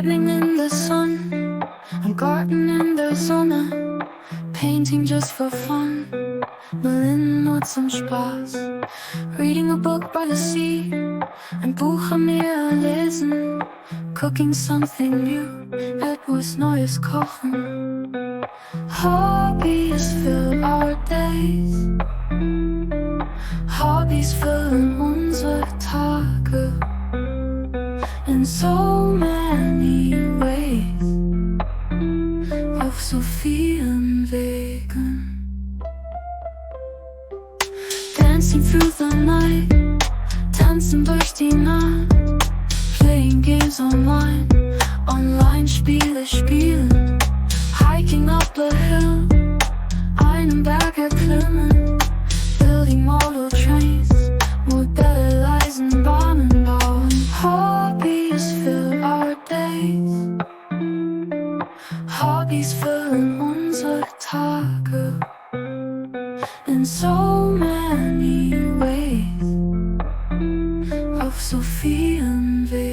Gardening in the sun, I'm gardening in der Sonne. Painting just for fun, Berlin nur zum Spaß. Reading a book by the sea, ein Buch am Meer lesen. Cooking something new, etwas Neues kochen. Hobbies fill our days, Hobbies füllen unsere Tage in so many ways, auf so vielen Wegen. Dancing through the night, tanzen durch die Nacht. Playing games online, Online-Spiele spielen. Hiking up a hill, einen Berg erklimmen. Building model trains, Modelle Eisenbahnen bauen. Hobbies fill our days, Hobbies füllen unsere Tage in so many ways, auf so vielen Wegen.